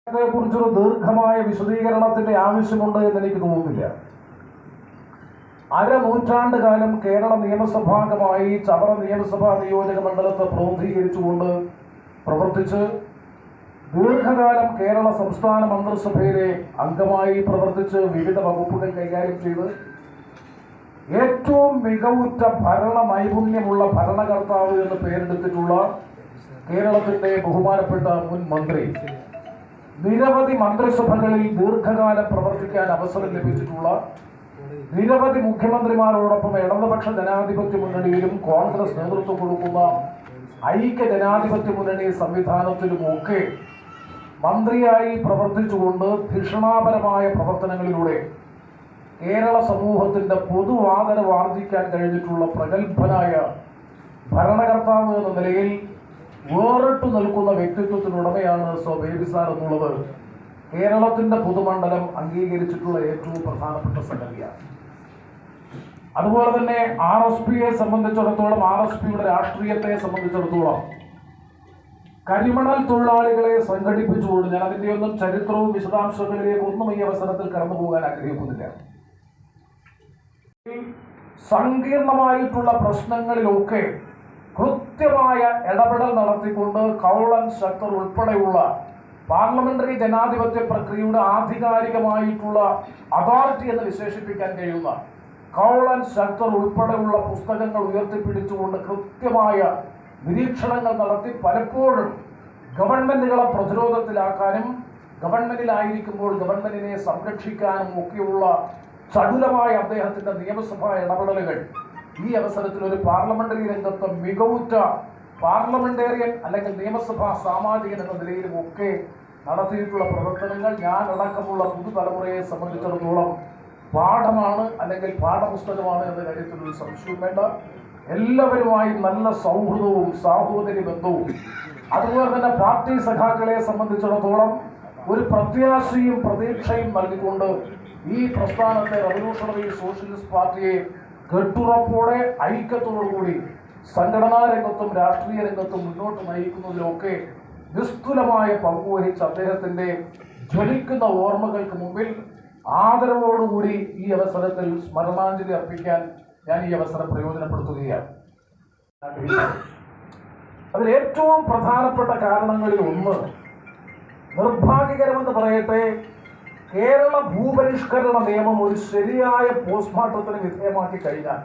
കുറിച്ചൊരു ദീർഘമായ വിശദീകരണത്തിന്റെ ആവശ്യമുണ്ട് എന്ന് എനിക്ക് തോന്നുന്നില്ല. അരനൂറ്റാണ്ട് കാലം കേരള നിയമസഭാംഗമായി ചവറ നിയമസഭാ നിയോജക മണ്ഡലത്തെ പ്രതിനിധീകരിച്ചുകൊണ്ട് പ്രവർത്തിച്ച് ദീർഘകാലം കേരള സംസ്ഥാന മന്ത്രിസഭയിലെ അംഗമായി പ്രവർത്തിച്ച് വിവിധ വകുപ്പുകൾ കൈകാര്യം ചെയ്ത് ഏറ്റവും മികവുറ്റ ഭരണ നൈപുണ്യമുള്ള ഭരണകർത്താവ് എന്ന് പേരെടുത്തിട്ടുള്ള കേരളത്തിന്റെ ബഹുമാനപ്പെട്ട മുൻ മന്ത്രി, നിരവധി മന്ത്രിസഭകളിൽ ദീർഘകാലം പ്രവർത്തിക്കാൻ അവസരം ലഭിച്ചിട്ടുള്ള, നിരവധി മുഖ്യമന്ത്രിമാരോടൊപ്പം ഇടതുപക്ഷ ജനാധിപത്യ മുന്നണിയിലും കോൺഗ്രസ് നേതൃത്വം കൊടുക്കുന്ന ഐക്യ ജനാധിപത്യ മുന്നണി സംവിധാനത്തിലുമൊക്കെ മന്ത്രിയായി പ്രവർത്തിച്ചുകൊണ്ട് ഭീഷണാപരമായ പ്രവർത്തനങ്ങളിലൂടെ കേരള സമൂഹത്തിന്റെ പൊതുവാദരവ് ആർജിക്കാൻ കഴിഞ്ഞിട്ടുള്ള പ്രഗത്ഭനായ ഭരണകർത്താവ് എന്ന നിലയിൽ വേറിട്ടു നിൽക്കുന്ന വ്യക്തിത്വത്തിനുടമയാണ് ബേബി സാർ എന്നുള്ളത് കേരളത്തിന്റെ പൊതുമണ്ഡലം അംഗീകരിച്ചിട്ടുള്ള ഏറ്റവും പ്രധാനപ്പെട്ട സംഗതിയാണ്. അതുപോലെ തന്നെ RSPയെ സംബന്ധിച്ചിടത്തോളം, RSPയുടെ രാഷ്ട്രീയത്തെ സംബന്ധിച്ചിടത്തോളം കരിമണൽ തൊഴിലാളികളെ സംഘടിപ്പിച്ചുകൊണ്ട്, ഞാൻ അതിൻ്റെയൊന്നും ചരിത്രവും വിശദാംശങ്ങളിലേക്കൊന്നും ഈ അവസരത്തിൽ കടന്നു പോകാൻ ആഗ്രഹിക്കുന്നില്ല. സങ്കീർണമായിട്ടുള്ള പ്രശ്നങ്ങളിലൊക്കെ കൃത്യമായ ഇടപെടൽ നടത്തിക്കൊണ്ട് കൗൾ ആൻഡ് ഷട്ടർ ഉൾപ്പെടെയുള്ള പാർലമെന്ററി ജനാധിപത്യ പ്രക്രിയയുടെ ആധികാരികമായിട്ടുള്ള അതോറിറ്റി എന്ന് വിശേഷിപ്പിക്കാൻ കഴിയുന്ന കൗൾ ആൻഡ് ഷട്ടർ ഉൾപ്പെടെയുള്ള പുസ്തകങ്ങൾ ഉയർത്തിപ്പിടിച്ചുകൊണ്ട് കൃത്യമായ നിരീക്ഷണങ്ങൾ നടത്തി പലപ്പോഴും ഗവൺമെന്റുകളെ പ്രതിരോധത്തിലാക്കാനും ഗവൺമെന്റിലായിരിക്കുമ്പോൾ ഗവൺമെന്റിനെ സംരക്ഷിക്കാനും ഒക്കെയുള്ള ചടുലമായ അദ്ദേഹത്തിന്റെ നിയമസഭാ ഇടപെടലുകൾ ഈ അവസരത്തിൽ ഒരു പാർലമെന്ററി രംഗത്ത് മികവുറ്റ പാർലമെന്റേറിയൻ അല്ലെങ്കിൽ നിയമസഭാ സാമാജികൻ എന്ന നിലയിലും ഒക്കെ നടത്തിയിട്ടുള്ള പ്രവർത്തനങ്ങൾ ഞാൻ അടക്കമുള്ള പുതുതലമുറയെ സംബന്ധിച്ചിടത്തോളം പാഠമാണ്, അല്ലെങ്കിൽ പാഠപുസ്തകമാണ് എന്ന കാര്യത്തിൽ ഒരു സംശയവും വേണ്ട. എല്ലാവരുമായി നല്ല സൗഹൃദവും സാഹോദര്യ ബന്ധവും, അതുപോലെ തന്നെ പാർട്ടി സഖാക്കളെ സംബന്ധിച്ചിടത്തോളം ഒരു പ്രത്യാശയും പ്രതീക്ഷയും നൽകിക്കൊണ്ട് ഈ പ്രസ്ഥാനത്തെ റവല്യൂഷണറി സോഷ്യലിസ്റ്റ് പാർട്ടിയെ കെട്ടുറപ്പോടെ ഐക്യത്തോടുകൂടി സംഘടനാ രംഗത്തും രാഷ്ട്രീയ രംഗത്തും മുന്നോട്ട് നയിക്കുന്നതിലൊക്കെ നിസ്തുലമായ പങ്കുവഹിച്ച അദ്ദേഹത്തിന്റെ ജ്വലിക്കുന്ന ഓർമ്മകൾക്ക് മുമ്പിൽ ആദരവോടുകൂടി ഈ അവസരത്തിൽ സ്മരണാഞ്ജലി അർപ്പിക്കാൻ ഞാൻ ഈ അവസരം പ്രയോജനപ്പെടുത്തുകയാണ്. അതിൽ ഏറ്റവും പ്രധാനപ്പെട്ട കാരണങ്ങളിൽ ഒന്ന്, നിർഭാഗ്യകരമെന്ന് പറയട്ടെ, കേരള ഭൂപരിഷ്കരണ നിയമം ഒരു ശരിയായ പോസ്റ്റ്മോർട്ടത്തിന് വിധേയമാക്കി കഴിഞ്ഞാൽ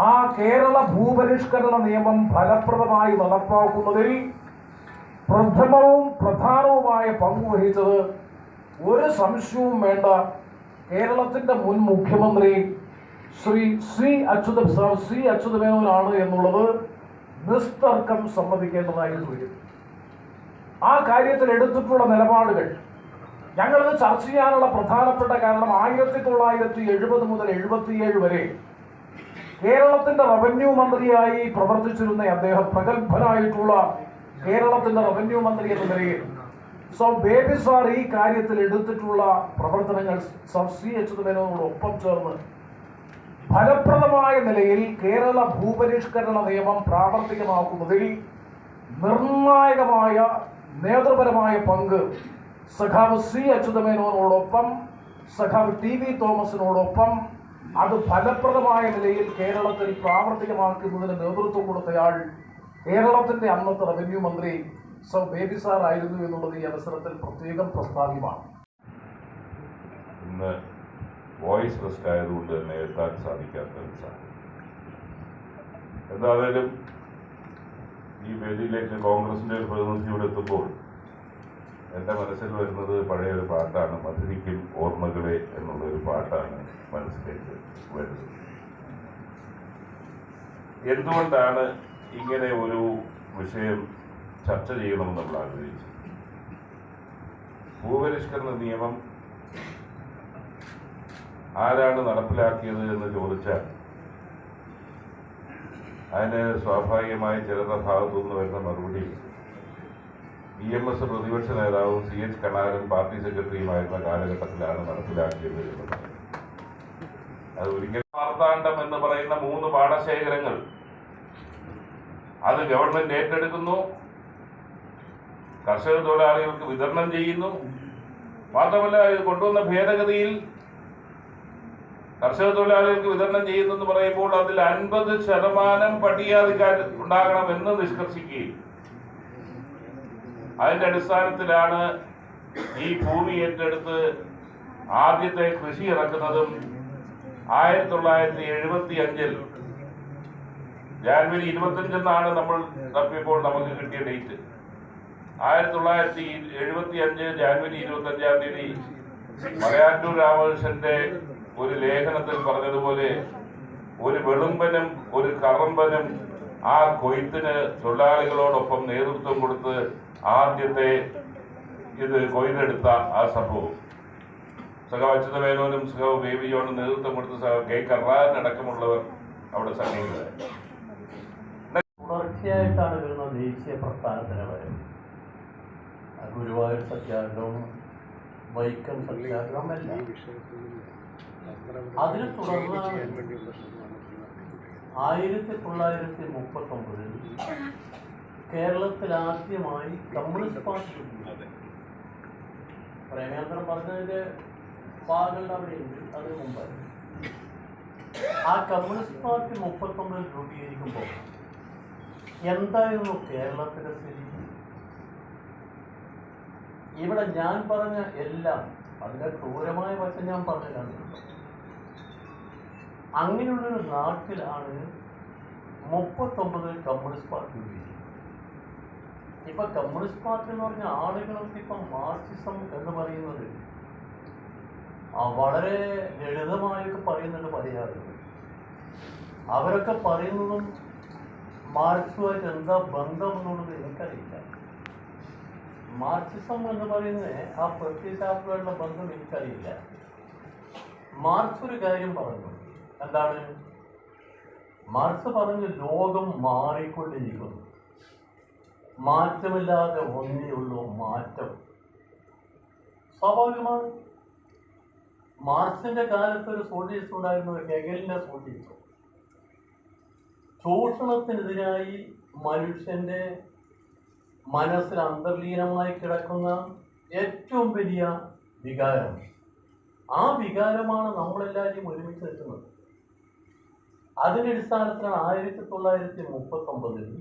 ആ കേരള ഭൂപരിഷ്കരണ നിയമം ഫലപ്രദമായി നടപ്പാക്കുന്നതിൽ പ്രഥമവും പ്രധാനവുമായ പങ്കുവഹിച്ചത് ഒരു സംശയവും വേണ്ട കേരളത്തിന്റെ മുൻ മുഖ്യമന്ത്രി ശ്രീ അച്യുതമേനോനാണ് എന്നുള്ളത് നിസ്തർക്കം സമ്മതിക്കേണ്ടതായി വരും. ആ കാര്യത്തിൽ എടുത്തിട്ടുള്ള നിലപാടുകൾ ഞങ്ങളിത് ചർച്ച ചെയ്യാനുള്ള പ്രധാനപ്പെട്ട കാരണം 1970 മുതൽ 77 വരെ കേരളത്തിന്റെ റവന്യൂ മന്ത്രിയായി പ്രവർത്തിച്ചിരുന്ന അദ്ദേഹം, പ്രഗത്ഭനായിട്ടുള്ള കേരളത്തിന്റെ റവന്യൂ മന്ത്രി എന്ന നിലയിൽ ബേബി സാർ ഈ കാര്യത്തിൽ എടുത്തിട്ടുള്ള പ്രവർത്തനങ്ങൾ ശ്രീ അച്യുതമേനോനോടൊപ്പം ചേർന്ന് ഫലപ്രദമായ നിലയിൽ കേരള ഭൂപരിഷ്കരണ നിയമം പ്രാവർത്തികമാക്കുന്നതിൽ നിർണായകമായ നേതൃപരമായ പങ്ക് സഖാവ് ശ്രീ അച്യുതമേനോനോടൊപ്പം സഖാവ് TV തോമസിനോടൊപ്പം അത് ഫലപ്രദമായ നിലയിൽ കേരളത്തിൽ പ്രാവർത്തികമാക്കുന്നതിന് നേതൃത്വം കൊടുത്തയാൾ കേരളത്തിന്റെ അന്നത്തെ റവന്യൂ മന്ത്രി ബേബി സാർ ആയിരുന്നു എന്നുള്ളത് ഈ അവസരത്തിൽ പ്രത്യേകം പ്രസ്താവ്യമാണ്. ഇന്ന് വോയിസ് റെസ്റ്റ് ആയതുകൊണ്ട് തന്നെ എത്താൻ സാധിക്കാത്ത എന്തായാലും ഈ വേദിയിലേക്ക് കോൺഗ്രസിന്റെ ഒരു പ്രതിനിധിയോട് എത്തുമ്പോൾ എൻ്റെ മനസ്സിൽ വരുന്നത് പഴയൊരു പാട്ടാണ്, മധുരിക്കും ഓർമ്മകളെ എന്നുള്ളൊരു പാട്ടാണ് മനസ്സിലേക്ക് വരുന്നത്. എന്തുകൊണ്ടാണ് ഇങ്ങനെ ഒരു വിഷയം ചർച്ച ചെയ്യണമെന്ന് നമ്മൾ ആഗ്രഹിച്ചു? ഭൂപരിഷ്കരണ നിയമം ആരാണ് നടപ്പിലാക്കിയത് എന്ന് ചോദിച്ചാൽ അതിന് സ്വാഭാവികമായി ചിലരുടെ ഭാഗത്തു നിന്ന് വരുന്ന മറുപടി EMS പ്രതിപക്ഷ നേതാവും CH കണാരൻ പാർട്ടി സെക്രട്ടറിയുമായിരുന്ന കാലഘട്ടത്തിലാണ് നടപ്പിലാക്കിയത് എന്നത്. അത് ഒരിക്കലും മാർത്താണ്ഡം എന്ന് പറയുന്ന 3 പാടശേഖരങ്ങൾ അത് ഗവൺമെന്റ് ഏറ്റെടുക്കുന്നു. കർഷക തൊഴിലാളികൾക്ക് വിതരണം ചെയ്യുന്നു. മാത്രമല്ല, ഇത് കൊണ്ടുവന്ന ഭേദഗതിയിൽ കർഷക തൊഴിലാളികൾക്ക് വിതരണം ചെയ്യുന്നെന്ന് പറയുമ്പോൾ അതിൽ 50% പട്ടികജാതിക്കാർ ഉണ്ടാകണമെന്ന് നിഷ്കർഷിക്കുകയും അതിന്റെ അടിസ്ഥാനത്തിലാണ് ഈ ഭൂമി ഏറ്റെടുത്ത് ആദ്യത്തെ കൃഷി ഇറക്കുന്നതും 1975 ജാനുവരി 25 നമ്മൾ തപ്പിയപ്പോൾ നമുക്ക് കിട്ടിയ ഡേറ്റ്. 1975 ജാനുവരി 25 മലയാറ്റൂർ രാമകൃഷ്ണന്റെ ഒരു ലേഖനത്തിൽ പറഞ്ഞതുപോലെ ഒരു വെളുമ്പനും ഒരു കറമ്പനും ആ കൊയ്ത്തിന് തൊഴിലാളികളോടൊപ്പം നേതൃത്വം കൊടുത്ത് ആദ്യത്തെ ഇത് കൊയ്തെടുത്ത ആ സംഭവം സഖാവ് അച്യുതമേനോനും സഖാവ് ബേബി ജോണും നേതൃത്വം കൊടുത്ത സഖാവ് കെ കരുണാകരനടക്കമുള്ളവർ അവിടെ സന്നിഹിതരായി. തുടർച്ചയായിട്ടാണ് വരുന്ന ദേശീയ പ്രസ്ഥാനത്തിന് വരെ ഗുരുവായൂർ സത്യാഗ്രഹവും വൈക്കം സത്യാഗ്രഹവും എല്ലാം. അതിനെ തുടർന്ന് 1939 കേരളത്തിൽ ആദ്യമായി കമ്മ്യൂണിസ്റ്റ് പാർട്ടി പ്രേമേന്ദ്രൻ പറഞ്ഞതിന്റെ ഭാഗങ്ങൾ അവിടെയുണ്ട്. അതിന് മുമ്പായി ആ കമ്മ്യൂണിസ്റ്റ് പാർട്ടി 39 രൂപീകരിക്കുമ്പോൾ എന്തായിരുന്നു കേരളത്തിലെ സ്ഥിതി? ഇവിടെ ഞാൻ പറഞ്ഞ എല്ലാം അതിൻ്റെ ക്രൂരമായ വശം ഞാൻ പറഞ്ഞിട്ടുണ്ട്. അങ്ങനെയുള്ളൊരു നാട്ടിലാണ് 39 കമ്മ്യൂണിസ്റ്റ് പാർട്ടി ഉപയോഗിക്കുന്നത്. ഇപ്പൊ കമ്മ്യൂണിസ്റ്റ് പാർട്ടി എന്ന് പറഞ്ഞ ആളുകൾക്ക് ഇപ്പം മാർക്സിസം എന്ന് പറയുന്നത് വളരെ ലളിതമായൊക്കെ പറയുന്നുണ്ട് പല ആളുകൾ. അവരൊക്കെ പറയുന്നതും മാർക്സുമായിട്ട് എന്താ ബന്ധം എന്നുള്ളത് എനിക്കറിയില്ല. മാർക്സിസം എന്ന് പറയുന്നത് ആ പ്രത്യയശാസ്ത്രമായിട്ടുള്ള ബന്ധം എനിക്കറിയില്ല. മാർക്സ് ഒരു കാര്യം പറഞ്ഞു. എന്താണ് മാർക്സ് പറഞ്ഞു? ലോകം മാറിക്കൊണ്ടിരിക്കുന്നു, മാറ്റമില്ലാതെ ഒന്നേ ഉള്ളൂ മാറ്റം. സ്വാഭാവികമാണ്. മാർക്സിന്റെ കാലത്ത് ഒരു സോഷ്യലിസ്റ്റ് ഉണ്ടായിരുന്നു, ഹെഗലിന്റെ സോഷ്യലിസ്റ്റ്. ചൂഷണത്തിനെതിരായി മനുഷ്യന്റെ മനസ്സിൽ അന്തർലീനമായി കിടക്കുന്ന ഏറ്റവും വലിയ വികാരം, ആ വികാരമാണ് നമ്മളെല്ലാവരെയും ഒരുമിച്ച് നിൽക്കുന്നത്. അതിൻ്റെ അടിസ്ഥാനത്തിലാണ് 1939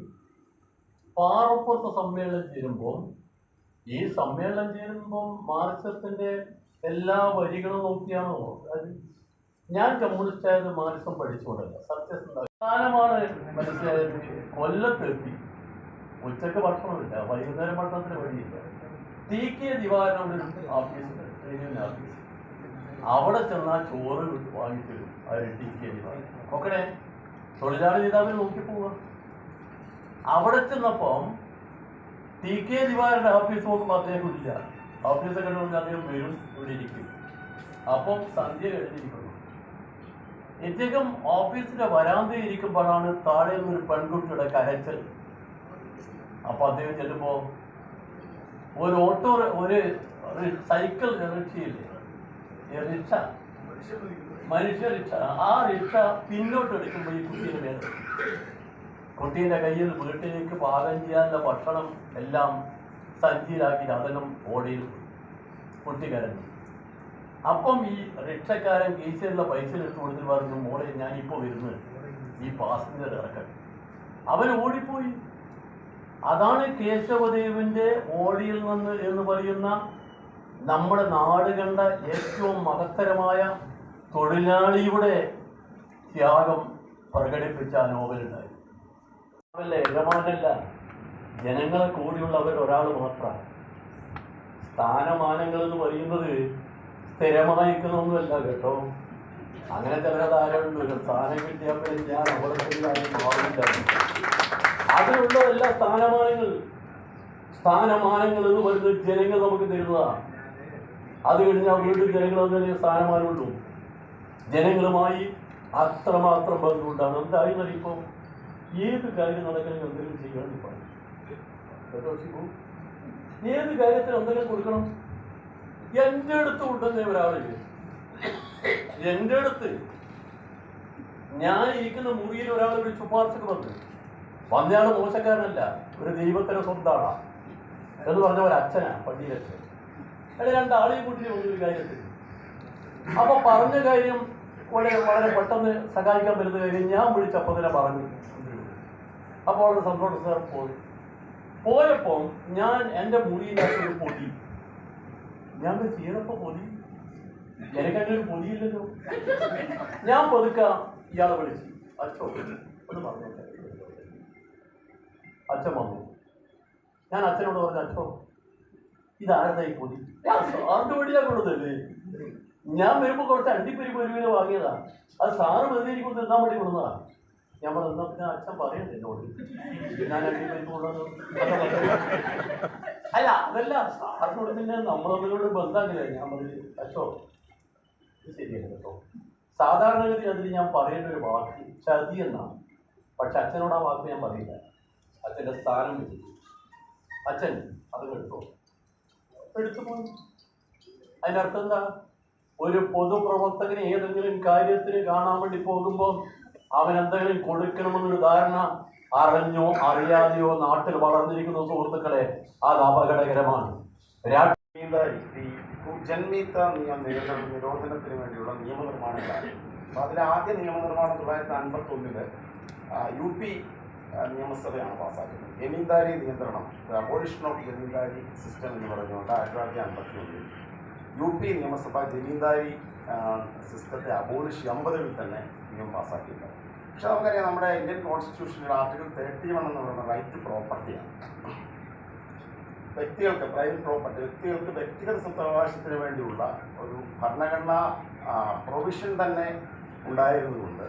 പാറപ്പുറത്ത് സമ്മേളനം ചേരുമ്പോൾ, ഈ സമ്മേളനം ചേരുമ്പം മാർക്സത്തിന്റെ എല്ലാ വരികളും നോക്കിയാണോ? ഞാൻ കമ്മ്യൂണിസ്റ്റായത് മാർക്സം പഠിച്ചുകൊണ്ടല്ല, സത്യസന്ധമാണ്. മനസ്സിലായത് കൊല്ലത്തെത്തി. ഉച്ചക്ക് ഭക്ഷണമില്ല, വൈകുന്നേരം ഭക്ഷണത്തിന് വഴിയില്ല. TK ദിവാകരനോട് ഓഫീസ്, അവിടെ ചെന്നാൽ ചോറ് വാങ്ങിത്തരും. അവർ TK ദിവാകരൻ ഒക്കെ തൊഴിലാളി നേതാവിനെ നോക്കി പോവുക. അവിടെ ചെന്നപ്പം TK ദിവാകരന്റെ ഓഫീസ് നോക്കുമ്പോൾ അദ്ദേഹം ഇല്ല. ഓഫീസ് കണ്ടുകൊണ്ട് അദ്ദേഹം വരും, ഇവിടെ ഇരിക്കും. അപ്പം സന്ധ്യ കഴിഞ്ഞിരിക്കുന്നു. ഇദ്ദേഹം ഓഫീസിന്റെ വരാന്തയിൽ ഇരിക്കുമ്പോഴാണ് താഴെ നിന്നൊരു പെൺകുട്ടിയുടെ കരച്ചൽ. അപ്പൊ അദ്ദേഹം ചെല്ലുമ്പോ ഒരു ഒരു സൈക്കിൾ റിക്ഷയില്ലേ, റിക്ഷ, മനുഷ്യ റിക്ഷ, ആ റിക്ഷ പിന്നോട്ട് എടുക്കുമ്പോൾ ഈ കുട്ടീനെ വേണം. കുട്ടീൻ്റെ കയ്യിൽ വീട്ടിലേക്ക് പാകം ചെയ്യാനുള്ള ഭക്ഷണം എല്ലാം സഞ്ചിയിലാക്കി അതെല്ലാം ഓടിയിൽ കുട്ടി കരഞ്ഞു. അപ്പം ഈ റിക്ഷക്കാരൻ കേസിലുള്ള പൈസ എടുത്ത് കൊടുത്തിട്ട് പറഞ്ഞു, മോളെ ഞാനിപ്പോൾ വരുന്നത് ഈ പാസഞ്ചർ ഇറക്കാൻ. അവൻ ഓടിപ്പോയി. അതാണ് കേശവദേവന്റെ ഓടിയിൽ നിന്ന് എന്ന് പറയുന്ന നമ്മുടെ നാട് കണ്ട ഏറ്റവും മഹത്തരമായ തൊഴിലാളിയുടെ ത്യാഗം പ്രകടിപ്പിച്ച ആ നോവലുണ്ടായി. നോവലിലെ യജമാനല്ല, ജനങ്ങളെ കൂടിയുള്ളവർ ഒരാൾ മാത്രമാണ്. സ്ഥാനമാനങ്ങൾ എന്ന് പറയുന്നത് സ്ഥിരമായിരിക്കണമെന്നല്ല കേട്ടോ. അങ്ങനെ ചില ധാരണയുണ്ട്, സ്ഥാനം കിട്ടിയപ്പോൾ ഞാൻ അവിടെ മാറില്ല. അതിനുള്ളതല്ല സ്ഥാനമാനങ്ങൾ എന്ന് പറയുന്നത് ജനങ്ങൾ നമുക്ക് തരുന്നതാണ്. അത് കഴിഞ്ഞാൽ വീണ്ടും ജനങ്ങൾ തന്നെ സ്ഥാനമാനമുള്ളൂ. ജനങ്ങളുമായി അത്രമാത്രം ബന്ധമുണ്ടാണ്. എന്തായാലും ഇപ്പം ഏത് കാര്യം നടക്കണമെങ്കിൽ എന്തെങ്കിലും ചെയ്യാൻ പറയും. ഏത് കാര്യത്തിൽ എന്തെങ്കിലും കൊടുക്കണം. എൻ്റെ അടുത്ത് ഉണ്ടെന്നേ ഒരാളില്ല. എൻ്റെ അടുത്ത് ഞാൻ ഇരിക്കുന്ന മുറിയിൽ ഒരാൾ ഒരു ശുപാർശക്ക് വന്നയാൾ മോശക്കാരനല്ല, ഒരു ദൈവത്തിന് സ്വന്തമാണ്. എന്ന് പറഞ്ഞ ഒരു അച്ഛനാണ് പള്ളിയിലച്ഛൻ. അയാൾ രണ്ടാളെയും കൂട്ടി ഒരു കാര്യത്തിൽ അപ്പൊ പറഞ്ഞ കാര്യം വളരെ പെട്ടെന്ന് സഹായിക്കാൻ പറ്റുന്ന കാര്യം ഞാൻ വിളിച്ചപ്പോൾ തന്നെ പറഞ്ഞു. അപ്പോൾ അത് സന്തോഷം സാർ പോയപ്പോൾ ഞാൻ എൻ്റെ മുറിയിലൊരു പൊടി ഞാൻ ചെയ്തപ്പോൾ പൊടി എനിക്കങ്ങനെ ഒരു പൊടിയില്ലല്ലോ. ഞാൻ പതുക്ക ഇയാളെ വിളിച്ചു, അച്ഛോ ഒന്ന് പറഞ്ഞു. അച്ഛൻ വന്നു. ഞാൻ അച്ഛനോട് പറഞ്ഞു, അച്ഛോ ഇതാരതായി പൊടി? സാറിൻ്റെ പൊടിയാണ് കൊടുത്തല്ലേ. ഞാൻ വരുമ്പോൾ കുറച്ച് അണ്ടിപ്പരിപ്പ് ഒരുവിനെ വാങ്ങിയതാ. അത് സാറ് വെറുതെ എനിക്ക് തിന്നാൻ വേണ്ടി കൊടുന്നതാ. ഞാൻ പറഞ്ഞു, പിന്നെ അച്ഛൻ പറയണ്ട എന്നോട് ഞാൻ അണ്ടിപ്പരിപ്പ് കൊണ്ടുവന്നു. അല്ല അതല്ല, സാറിനോട് പിന്നെ നമ്മളോട് ബന്ധമില്ല. ഞാൻ പറഞ്ഞു, അച്ഛോ ഇത് ശരിയല്ല കേട്ടോ. സാധാരണഗതി അതിൽ ഞാൻ പറയേണ്ട ഒരു വാക്ക് ചതി എന്നാണ്. പക്ഷെ അച്ഛനോട് ആ വാക്ക് ഞാൻ പറയില്ല. അച്ഛൻ്റെ സ്ഥാനം വിളിച്ചു. അച്ഛൻ അത് എടുത്തു പോയി. അതിൻ്റെ അർത്ഥം എന്താ? ഒരു പൊതുപ്രവർത്തകന് ഏതെങ്കിലും കാര്യത്തിന് കാണാൻ വേണ്ടി പോകുമ്പോൾ അവൻ എന്തെങ്കിലും കൊടുക്കണമെന്നൊരു ധാരണ അറിഞ്ഞോ അറിയാതെയോ നാട്ടിൽ വളർന്നിരിക്കുന്ന സുഹൃത്തുക്കളെ അത് അപകടകരമാണ്. ജന്മിത്ത നിരോധനത്തിന് വേണ്ടിയുള്ള നിയമനിർമ്മാണങ്ങളാണ്. അപ്പോൾ അതിലെ ആദ്യ നിയമനിർമ്മാണം 1951 UP നിയമസഭയാണ് പാസ്സാക്കുന്നത്. ജമീന്ദാരി നിയന്ത്രണം, അബോളിഷൻ ഓഫ് ജമീന്ദാരി സിസ്റ്റം എന്ന് പറഞ്ഞുകൊണ്ട് 1951 UP നിയമസഭ ജമീന്ദാരി സിസ്റ്റത്തെ അബോളിഷ് 50-ൽ തന്നെ നിയമം പാസ്സാക്കിയിട്ടുണ്ട്. പക്ഷെ നമുക്കറിയാം, നമ്മുടെ ഇന്ത്യൻ കോൺസ്റ്റിറ്റ്യൂഷനിൽ ആർട്ടിക്കിൾ 31 എന്ന് പറയുന്ന റൈറ്റ് ടു പ്രോപ്പർട്ടിയാണ്. വ്യക്തികൾക്ക് പ്രൈവറ്റ് പ്രോപ്പർട്ടി, വ്യക്തികൾക്ക് വ്യക്തിഗത സ്വത്തവകാശത്തിന് വേണ്ടിയുള്ള ഒരു ഭരണഘടനാ പ്രൊവിഷൻ തന്നെ ഉണ്ടായിരുന്നതുകൊണ്ട്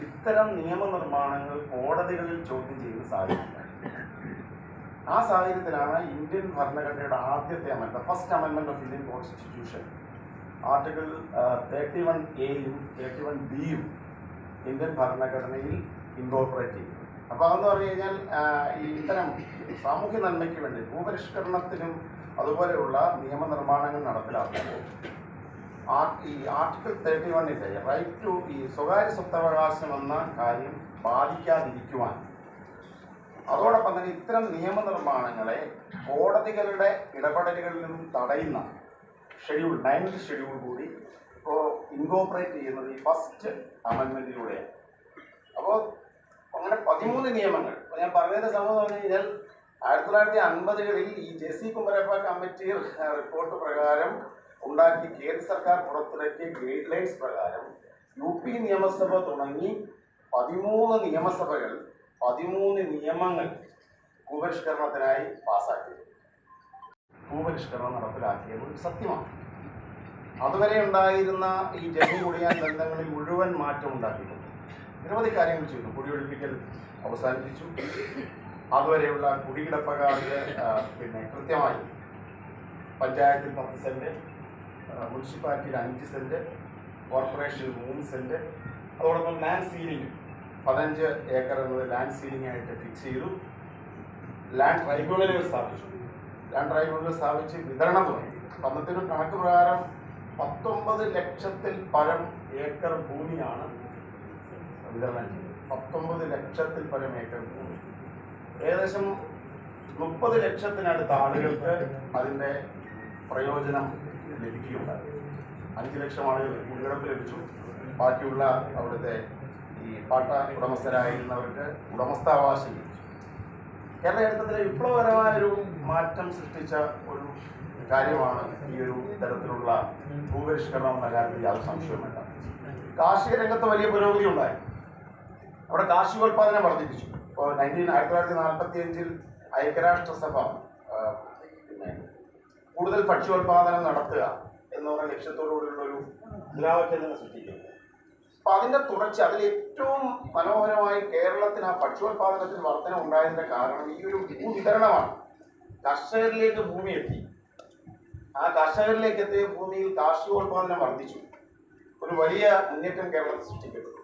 ഇത്തരം നിയമനിർമ്മാണങ്ങൾ കോടതികളിൽ ചോദ്യം ചെയ്യുന്ന സാഹചര്യം. ആ സാഹചര്യത്തിലാണ് ഇന്ത്യൻ ഭരണഘടനയുടെ ആദ്യത്തെ അമെൻമെന്റ്, first അമെൻമെന്റ് of Indian constitution, article 31A-യും 31B-യും Indian ഭരണഘടനയിൽ ഇൻകോർപ്പറേറ്റ് ചെയ്തു. അപ്പോൾ അതെന്ന് പറഞ്ഞു കഴിഞ്ഞാൽ ഈ ഇത്തരം സാമൂഹ്യ നന്മയ്ക്ക് വേണ്ടി ഭൂപരിഷ്കരണത്തിനും അതുപോലെയുള്ള നിയമനിർമ്മാണങ്ങൾ നടപ്പിലാക്കുമ്പോൾ ഈ ആർട്ടിക്കിൾ 31-ന്റെ റൈറ്റ് ടു ഈ സ്വകാര്യ സ്വത്തവകാശം എന്ന കാര്യം ബാധിക്കാതിരിക്കുവാൻ, അതോടൊപ്പം തന്നെ ഇത്തരം നിയമനിർമ്മാണങ്ങളെ കോടതികളുടെ ഇടപെടലുകളിൽ നിന്നും തടയുന്ന ഷെഡ്യൂൾ 9th ഷെഡ്യൂൾ കൂടി ഇപ്പോൾ ഇൻകോർപ്പറേറ്റ് ചെയ്യുന്നത് ഈ ഫസ്റ്റ് അമെൻമെൻറ്റിലൂടെയാണ്. അപ്പോൾ അങ്ങനെ 13 നിയമങ്ങൾ. ഞാൻ പറഞ്ഞതിൻ്റെ സംഭവം എന്ന് പറഞ്ഞു കഴിഞ്ഞാൽ 1950-കളിൽ ഈ JC കുമരപ്പ കമ്മിറ്റി റിപ്പോർട്ട് പ്രകാരം ഉണ്ടാക്കി കേന്ദ്ര സർക്കാർ പുറത്തിറക്കിയ ഗൈഡ് ലൈൻസ് പ്രകാരം UP നിയമസഭ തുടങ്ങി 13 നിയമസഭകൾ 13 നിയമങ്ങൾ ഭൂപരിഷ്കരണത്തിനായി പാസ്സാക്കി. ഭൂപരിഷ്കരണം നടപ്പിലാക്കിയത് സത്യമാണ്. അതുവരെ ഉണ്ടായിരുന്ന ഈ ജമ്മു കുടിയാൻ ബന്ധങ്ങളിൽ മുഴുവൻ മാറ്റം ഉണ്ടാക്കിയിട്ടുണ്ട്. നിരവധി കാര്യങ്ങൾ ചെയ്തു. കുടിയൊഴിപ്പിക്കൽ അവസാനിപ്പിച്ചു. അതുവരെയുള്ള കുടികിടപ്പകാർക്ക് പിന്നെ കൃത്യമായി പഞ്ചായത്തിൽ 10 സെൻറ്റ്, മുനിസിപ്പാലിറ്റിയിൽ 5 സെൻറ്റ്, കോർപ്പറേഷനിൽ 3 സെൻറ്റ്, അതോടൊപ്പം ലാൻഡ് സീലിംഗ് 15 ഏക്കർ എന്നത് ലാൻഡ് സീലിംഗ് ആയിട്ട് ഫിക്സ് ചെയ്തു. ലാൻഡ് ട്രൈബ്യൂണലുകൾ സ്ഥാപിച്ചു. ലാൻഡ് ട്രൈബ്യൂണലുകൾ സ്ഥാപിച്ച് വിതരണം തുടങ്ങി. അന്നത്തെ കണക്ക് പ്രകാരം 19 ലക്ഷത്തിൽ പരം ഏക്കർ ഭൂമിയാണ് വിതരണം ചെയ്തത്. 19 ലക്ഷത്തിൽ പരം ഏക്കർ ഭൂമി. ഏകദേശം 30 ലക്ഷത്തിനടുത്ത ആളുകൾക്ക് അതിൻ്റെ പ്രയോജനം ലഭിക്കുകയുണ്ടായി. 5 ലക്ഷം ആളുകൾ കുടികിടപ്പ് ലഭിച്ചു. ബാക്കിയുള്ള അവിടുത്തെ ഈ പാട്ട ഉടമസ്ഥരായിരുന്നവർക്ക് ഉടമസ്ഥാവകാശം ലഭിച്ചു. കേരള ചരിത്രത്തിലെ വിപ്ലവകരമായൊരു മാറ്റം സൃഷ്ടിച്ച ഒരു കാര്യമാണ് ഈ ഒരു തരത്തിലുള്ള ഭൂപരിഷ്കരണം എന്ന കാര്യത്തിൽ യാതൊരു സംശയവും വേണ്ട. കാർഷിക രംഗത്ത് വലിയ പുരോഗതി ഉണ്ടായി. അവിടെ കാർഷികോൽപാദനം വർദ്ധിപ്പിച്ചു. ഇപ്പോൾ 1945-ൽ ഐക്യരാഷ്ട്രസഭ പിന്നെ കൂടുതൽ ഭക്ഷ്യോൽപാദനം നടത്തുക എന്ന് പറയുന്ന ലക്ഷ്യത്തോടുകൂടിയുള്ളൊരു മുദ്രാവാക്യം തന്നെ സൃഷ്ടിക്കുന്നു. അപ്പം അതിൻ്റെ തുടർച്ച, അതിൽ ഏറ്റവും മനോഹരമായി കേരളത്തിന് ആ ഭക്ഷ്യോൽപാദനത്തിന് വർധന ഉണ്ടായതിൻ്റെ കാരണം ഈ ഒരു ഭൂവിതരണമാണ്. കർഷകരിലേക്ക് ഭൂമി എത്തി. ആ കർഷകരിലേക്ക് എത്തിയ ഭൂമിയിൽ കാർഷികോൽപാദനം വർദ്ധിച്ചു. ഒരു വലിയ മുന്നേറ്റം കേരളത്തിൽ സൃഷ്ടിക്കപ്പെട്ടു.